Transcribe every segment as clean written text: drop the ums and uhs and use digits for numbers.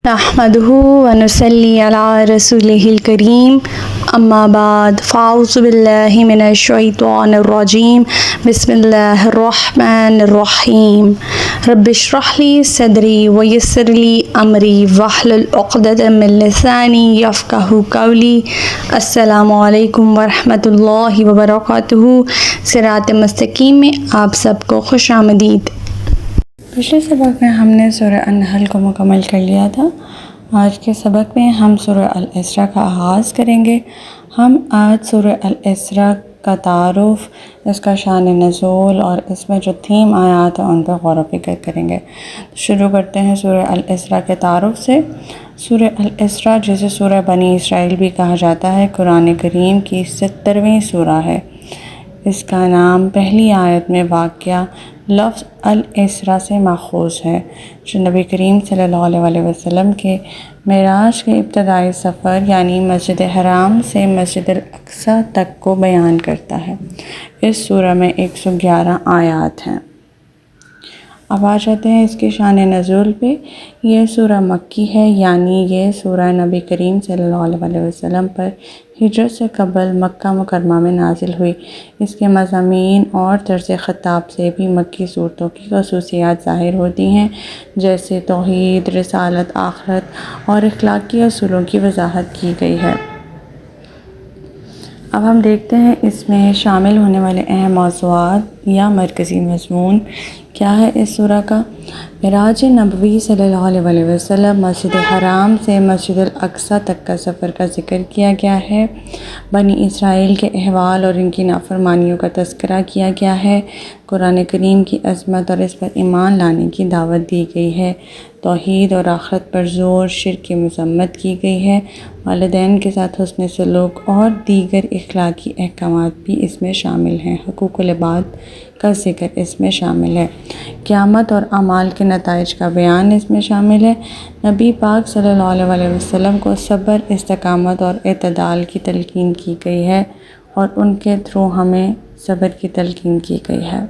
نحمده ونصلي على رسوله الكريم اما بعد فاعوذ بالله من الشيطان الرجيم بسم الله الرحمن الرحيم رب اشرح لي صدري ويسر لي امري واحلل عقدة من لساني يفقهوا قولي السلام علیکم ورحمۃ اللہ وبرکاتہ۔ صراط مستقیم میں آپ سب کو خوش آمدید۔ پچھلے سبق میں ہم نے سورہ النحل کو مکمل کر لیا تھا۔ آج کے سبق میں ہم سورہ الاسراء کا آغاز کریں گے۔ ہم آج سورہ الاسراء کا تعارف، اس کا شان نزول اور اس میں جو تھیم آیات ہیں ان پر غور و فکر کریں گے۔ شروع کرتے ہیں سورہ الاسراء کے تعارف سے۔ سورہ الاسراء جسے سورہ بنی اسرائیل بھی کہا جاتا ہے، قرآن کریم کی 70ویں سورہ ہے۔ اس کا نام پہلی آیت میں واقعہ لفظ الاسراء سے ماخوذ ہے، جو نبی کریم صلی اللہ علیہ وسلم کے معراج کے ابتدائی سفر یعنی مسجد حرام سے مسجد الاقصیٰ تک کو بیان کرتا ہے۔ اس سورہ میں 111 آیات ہیں۔ اب آ جاتے ہیں اس کی شان نزول پہ۔ یہ سورہ مکی ہے، یعنی یہ سورہ نبی کریم صلی اللہ علیہ وسلم پر ہجرت سے قبل مکہ مکرمہ میں نازل ہوئی۔ اس کے مضامین اور طرز خطاب سے بھی مکی صورتوں کی خصوصیات ظاہر ہوتی ہیں، جیسے توحید، رسالت، آخرت اور اخلاقی اصولوں کی وضاحت کی گئی ہے۔ اب ہم دیکھتے ہیں اس میں شامل ہونے والے اہم موضوعات یا مرکزی مضمون کیا ہے اس سورہ کا۔ معراج نبوی صلی اللہ علیہ وسلم مسجد حرام سے مسجد الاقصیٰ تک کا سفر کا ذکر کیا گیا ہے۔ بنی اسرائیل کے احوال اور ان کی نافرمانیوں کا تذکرہ کیا گیا ہے۔ قرآن کریم کی عظمت اور اس پر ایمان لانے کی دعوت دی گئی ہے۔ توحید اور آخرت پر زور، شرک کی مذمت کی گئی ہے۔ والدین کے ساتھ حسن سلوک اور دیگر اخلاقی احکامات بھی اس میں شامل ہیں۔ حقوق العباد کا ذکر اس میں شامل ہے۔ قیامت اور اعمال کے نتائج کا بیان اس میں شامل ہے۔ نبی پاک صلی اللہ علیہ وسلم کو صبر، استقامت اور اعتدال کی تلقین کی گئی ہے اور ان کے تھرو ہمیں صبر کی تلقین کی گئی ہے۔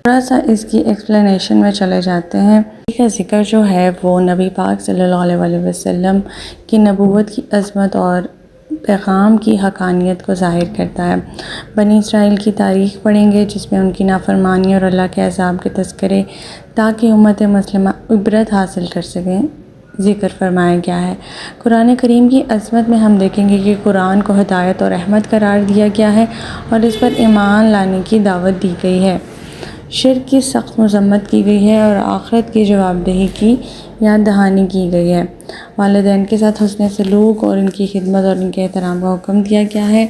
تھوڑا سا اس کی ایکسپلینیشن میں چلے جاتے ہیں۔ نبی کا ذکر جو ہے وہ نبی پاک صلی اللہ علیہ وسلم کی نبوت کی عظمت اور پیغام کی حقانیت کو ظاہر کرتا ہے۔ بنی اسرائیل کی تاریخ پڑھیں گے، جس میں ان کی نافرمانی اور اللہ کے عذاب کے تذکرے تاکہ امت مسلمہ عبرت حاصل کر سکیں ذکر فرمایا گیا ہے۔ قرآن کریم کی عظمت میں ہم دیکھیں گے کہ قرآن کو ہدایت اور رحمت قرار دیا گیا ہے اور اس پر ایمان لانے کی دعوت دی گئی ہے۔ شرک کی سخت مذمت کی گئی ہے اور آخرت کی جواب دہی کی یاد دہانی کی گئی ہے۔ والدین کے ساتھ حسن سلوک اور ان کی خدمت اور ان کے احترام کا حکم دیا گیا ہے۔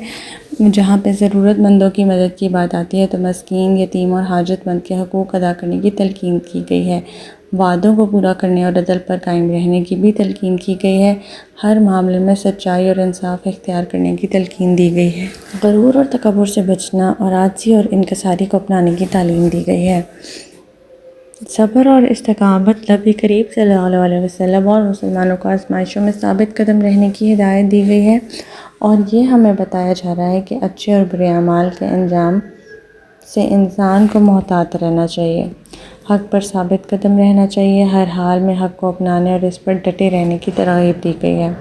جہاں پہ ضرورت مندوں کی مدد کی بات آتی ہے تو مسکین، یتیم اور حاجت مند کے حقوق ادا کرنے کی تلقین کی گئی ہے۔ وعدوں کو پورا کرنے اور عدل پر قائم رہنے کی بھی تلقین کی گئی ہے۔ ہر معاملے میں سچائی اور انصاف اختیار کرنے کی تلقین دی گئی ہے۔ غرور اور تکبر سے بچنا اور عاجزی اور انکساری کو اپنانے کی تعلیم دی گئی ہے۔ صبر اور استقامت نبی کریم صلی اللہ علیہ وسلم اور مسلمانوں کو آزمائشوں میں ثابت قدم رہنے کی ہدایت دی گئی ہے، اور یہ ہمیں بتایا جا رہا ہے کہ اچھے اور برے اعمال کے انجام سے انسان کو محتاط رہنا چاہیے، حق پر ثابت قدم رہنا چاہیے، ہر حال میں حق کو اپنانے اور اس پر ڈٹے رہنے کی ترغیب دی گئی ہے۔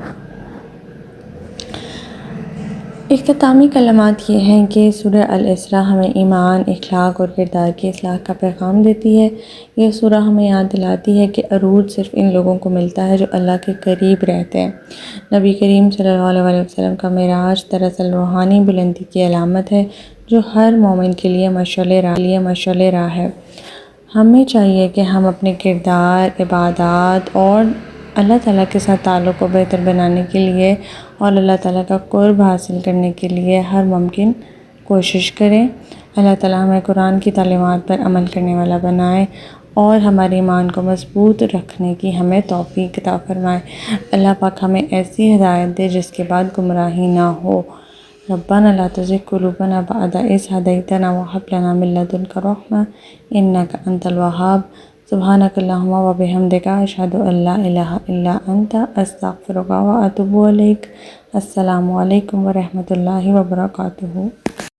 اختتامی کلمات یہ ہیں کہ سورہ الاسراء ہمیں ایمان، اخلاق اور کردار کی اصلاح کا پیغام دیتی ہے۔ یہ سورہ ہمیں یاد دلاتی ہے کہ عروج صرف ان لوگوں کو ملتا ہے جو اللہ کے قریب رہتے ہیں۔ نبی کریم صلی اللہ علیہ وسلم کا معراج دراصل روحانی بلندی کی علامت ہے، جو ہر مومن کے لیے مشعل راہ ہے۔ ہمیں چاہیے کہ ہم اپنے کردار، عبادات اور اللہ تعالیٰ کے ساتھ تعلق کو بہتر بنانے کے لیے اور اللہ تعالیٰ کا قرب حاصل کرنے کے لیے ہر ممکن کوشش کریں۔ اللہ تعالیٰ ہمیں قرآن کی تعلیمات پر عمل کرنے والا بنائے اور ہمارے ایمان کو مضبوط رکھنے کی ہمیں توفیق عطا فرمائے۔ اللہ پاک ہمیں ایسی ہدایت دے جس کے بعد گمراہی نہ ہو۔ ربنا لا تزغ قلوبنا بعد إذ هديتنا وهب لنا من لدنك رحمة إنك أنت الوهاب۔ سبحانك اللهم وبحمدك أشهد أن لا إله إلا أنت أستغفرك وأتوب إليك۔ السلام علیکم ورحمۃ اللہ وبرکاتہ۔